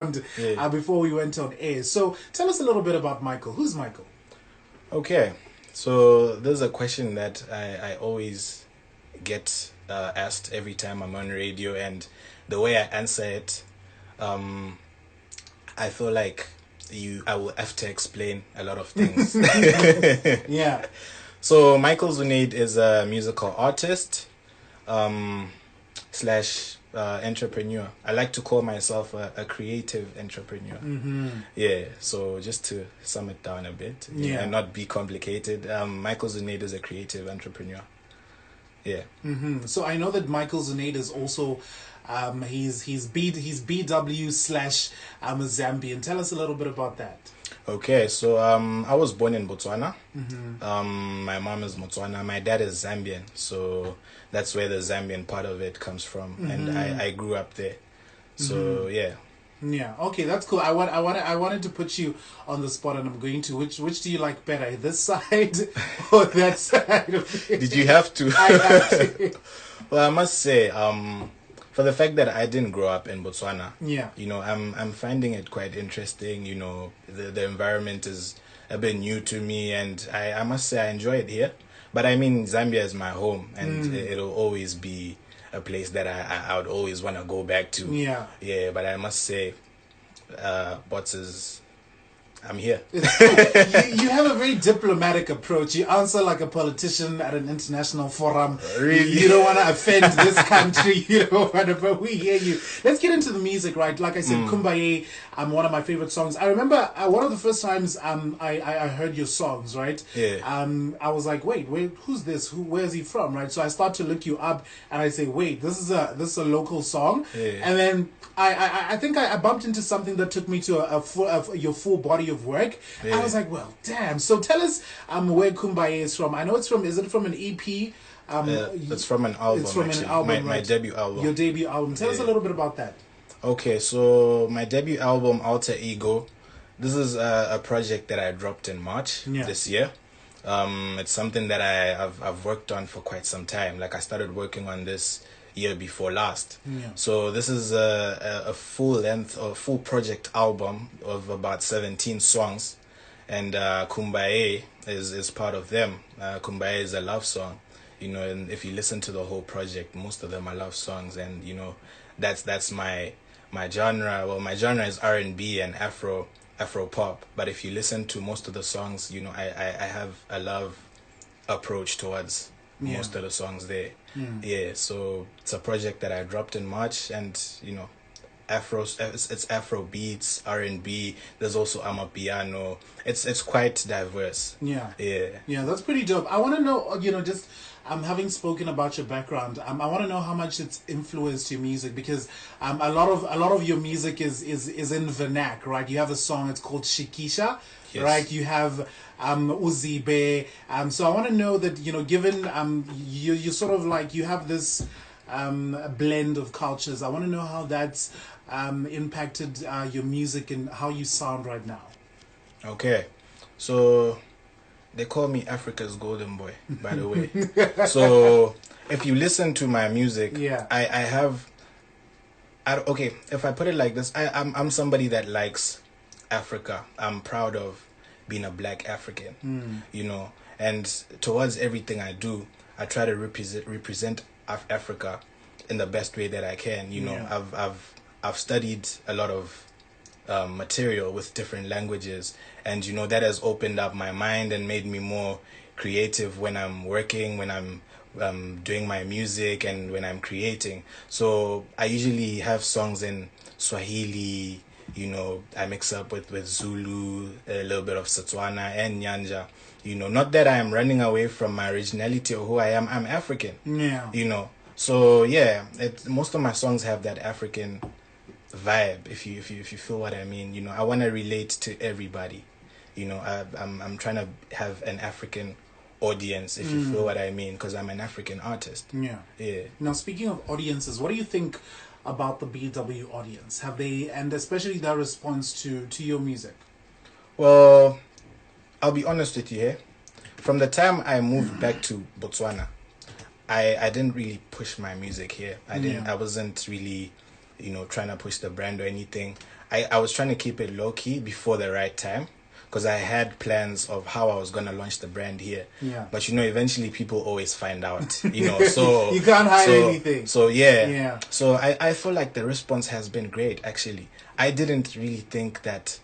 before we went on air. So tell us a little bit about Michael. Who's Michael? Okay, so there's a question that I always get asked every time I'm on radio, and the way I answer it, um, I feel like I will have to explain a lot of things. Yeah. So Michael Zuneid is a musical artist, slash entrepreneur. I like to call myself a creative entrepreneur. Yeah, so just to sum it down a bit, Yeah. and not be complicated, Michael Zuneid is a creative entrepreneur. Yeah. So I know that Michael Zuneid is also he's BW slash a Zambian. Tell us a little bit about that. Okay, so I was born in Botswana. My mom is Botswana. My dad is Zambian, so that's where the Zambian part of it comes from, and I grew up there. So yeah. Yeah. Okay, that's cool. I wanted to put you on the spot, and I'm going to. Which do you like better, this side or that side of it? Did you have to? I have to. Well, I must say, for the fact that I didn't grow up in Botswana, Yeah. I'm finding it quite interesting. The environment is a bit new to me, and I must say I enjoy it here. But I mean, Zambia is my home, and it'll always be a place that I would always want to go back to. Yeah. Yeah, but I must say, Bots is, I'm here. You have a very diplomatic approach. You answer like a politician at an international forum. Really? You don't want to offend this country. You don't want to, but we hear you. Let's get into the music, right? Like I said, Kumbaye, one of my favorite songs. I remember one of the first times I heard your songs, right? Yeah. I was like, wait, who's this? Where's he from, right? So I start to look you up, and I say, wait, this is a local song. Yeah. And then I think I bumped into something that took me to your full body of work. Yeah. I was like, well, damn. So tell us where Kumbaye is from. I know it's from. Is it from an EP? It's from an album. It's from actually. an album, my right? debut album. Your debut album. Tell us a little bit about that. Okay, so my debut album, Alter Ego, this is a project that I dropped in March this year. It's something that I've worked on for quite some time. Like, I started working on this year before last. Yeah. So this is a full length or full project album of about 17 songs, and Kumbaye is part of them. Kumbaye is a love song, and if you listen to the whole project, most of them are love songs, and that's my genre. Well, my genre is R&B and Afro pop, but if you listen to most of the songs, I have a love approach towards most of the songs there. Yeah, so it's a project that I dropped in March, and it's Afro beats, R&B. There's also Amapiano. It's quite diverse. Yeah. Yeah. That's pretty dope. I want to know, just having spoken about your background, I want to know how much it's influenced your music, because a lot of your music is in vernac, right? You have a song, it's called Shikisha, Yes. right? You have Uzibe. So I want to know that, given you sort of like, you have this blend of cultures. I want to know how that's impacted your music and how you sound right now. Okay, so they call me Africa's golden boy, by the way. So if you listen to my music, Yeah. okay, if I put it like this, I'm somebody that likes Africa. I'm proud of being a black African, and towards everything I do, I try to represent Africa in the best way that I can. Yeah. I've studied a lot of material with different languages, and that has opened up my mind and made me more creative when I'm working, when I'm doing my music, and when I'm creating. So I usually have songs in Swahili. I mix up with Zulu, a little bit of Setswana and Nyanja. Not that I am running away from my originality or who I am. I'm African. Yeah. So yeah, most of my songs have that African vibe. If you feel what I mean. I want to relate to everybody. I'm trying to have an African audience, if you feel what I mean, because I'm an African artist. Yeah. Yeah. Now, speaking of audiences, what do you think about the BW audience? Have they, and especially their response to your music? Well, I'll be honest with you here. From the time I moved back to Botswana, I didn't really push my music here. I wasn't really, trying to push the brand or anything. I was trying to keep it low key before the right time, because I had plans of how I was gonna launch the brand here. Yeah. But eventually people always find out. So you can't hide anything. So yeah. Yeah. So I feel like the response has been great. Actually, I didn't really think that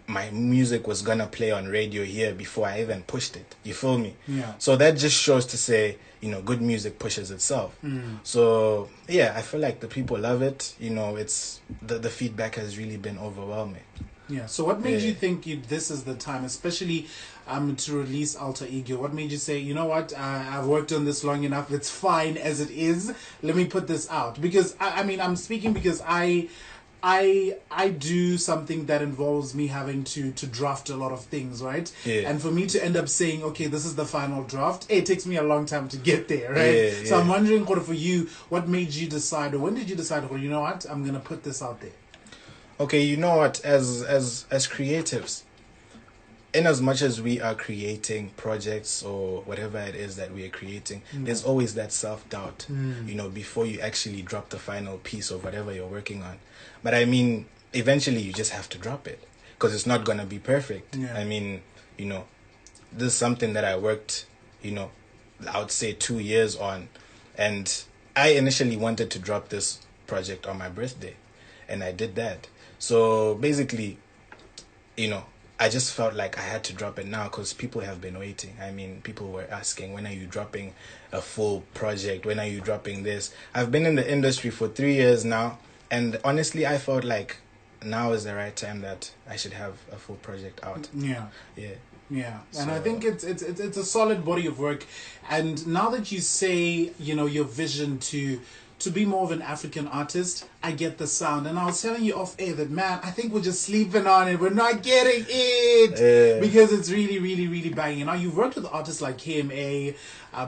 my music was gonna play on radio here before I even pushed it. You feel me? Yeah. So that just shows to say, good music pushes itself. So yeah, I feel like the people love it. It's the feedback has really been overwhelming. Yeah. So what made you think this is the time, especially to release Alter Ego? What made you say, you know what, I've worked on this long enough, it's fine as it is, let me put this out? Because I'm speaking because I do something that involves me having to draft a lot of things, right? Yeah. And for me to end up saying, okay, this is the final draft, it takes me a long time to get there, right? Yeah, so I'm wondering, for you, what made you decide, or when did you decide, you know what, I'm going to put this out there? Okay, you know what, as creatives, in as much as we are creating projects or whatever it is that we are creating, there's always that self-doubt, before you actually drop the final piece of whatever you're working on. But eventually you just have to drop it, because it's not going to be perfect. Yeah. This is something that I worked, I would say 2 years on. And I initially wanted to drop this project on my birthday, and I did that. So basically, I just felt like I had to drop it now because people have been waiting. People were asking, when are you dropping a full project? When are you dropping this? I've been in the industry for 3 years now, and honestly, I felt like now is the right time that I should have a full project out. Yeah. Yeah. Yeah, and I think it's a solid body of work. And now that you say, your vision to be more of an African artist, I get the sound. And I was telling you off air that, man, I think we're just sleeping on it. We're not getting it. Because it's really, really, really banging. Now, you've worked with artists like KMA,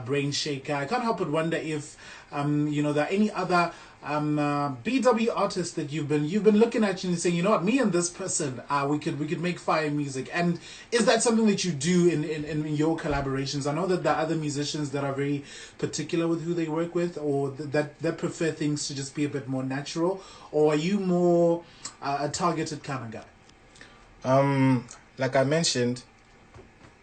Brain Shaker. I can't help but wonder if, there are any other BW artists that you've been looking at and saying, you know what, me and this person, we could make fire music. And is that something that you do in your collaborations? I know that there are other musicians that are very particular with who they work with, or that prefer things to just be a bit more natural, or are you more a targeted kind of guy? Like I mentioned,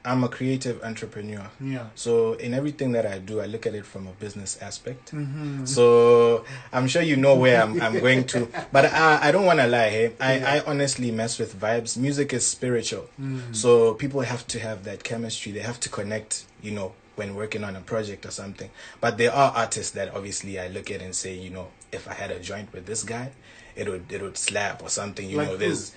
I'm a creative entrepreneur. Yeah. So in everything that I do, I look at it from a business aspect. So I'm sure you know where I'm going to. But I don't want to lie. Hey? I honestly mess with vibes. Music is spiritual. So people have to have that chemistry. They have to connect, when working on a project or something. But there are artists that obviously I look at and say, if I had a joint with this guy, it would slap or something. There's...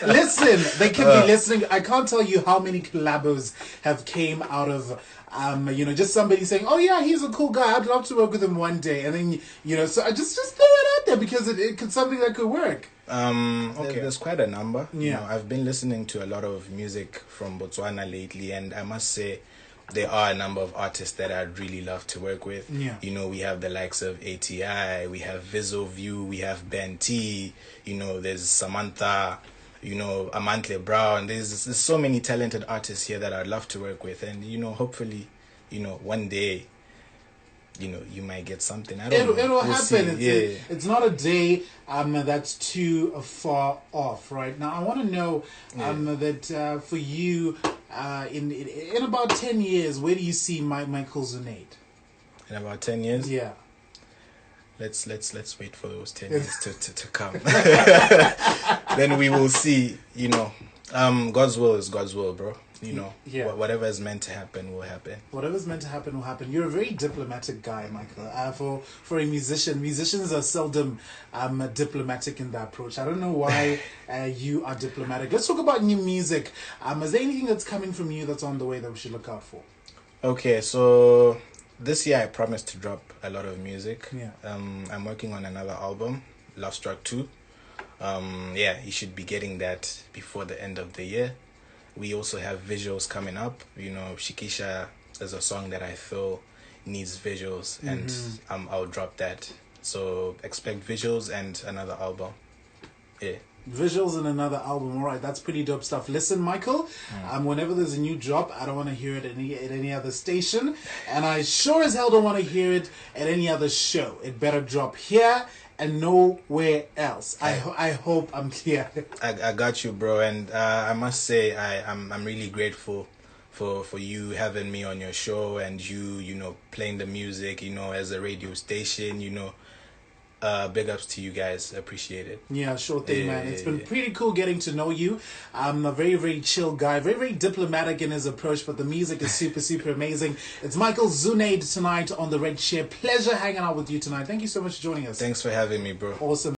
Listen, they can be listening. I can't tell you how many collabos have came out of just somebody saying, oh yeah, he's a cool guy, I'd love to work with him one day. And then so I just throw it out there because it could something that could work. Okay, there's quite a number. Yeah. I've been listening to a lot of music from Botswana lately, and I must say there are a number of artists that I'd really love to work with. Yeah. We have the likes of ATI, we have Visual View, we have Ben T, there's Samantha, Amantle Brown. There's so many talented artists here that I'd love to work with. And, hopefully, one day, you might get something. I don't know. It'll We'll happen. see. It's not a day that's too far off, right? Now, I want to know that for you, in about 10 years, where do you see Michael Zuneid? In about 10 years? Yeah. Let's wait for those 10 years to come. Then we will see, God's will is God's will, bro. Yeah. Whatever is meant to happen will happen. Whatever's meant to happen will happen. You're a very diplomatic guy, Michael. For a musician, musicians are seldom diplomatic in their approach. I don't know why you are diplomatic. Let's talk about new music. Is there anything that's coming from you that's on the way that we should look out for? Okay, so this year I promised to drop a lot of music. Yeah. I'm working on another album, Love Struck 2. You should be getting that before the end of the year. We also have visuals coming up. Shikisha is a song that I feel needs visuals, and I'll drop that. So expect visuals and another album. Yeah. Visuals in another album. All right, that's pretty dope stuff. Listen, Michael, whenever there's a new drop, I don't want to hear it at any other station, and I sure as hell don't want to hear it at any other show. It better drop here and nowhere else. I hope I'm clear. I got you, bro, and I must say I'm really grateful for you having me on your show, and you know, playing the music, you know, as a radio station, you know. Big ups to you guys. Appreciate it. Yeah, sure thing, man. It's been pretty cool getting to know you. I'm a very, very chill guy, very, very diplomatic in his approach, but the music is super, super amazing. It's Michael Zuneid tonight on the Red Chair. Pleasure hanging out with you tonight. Thank you so much for joining us. Thanks for having me, bro. Awesome.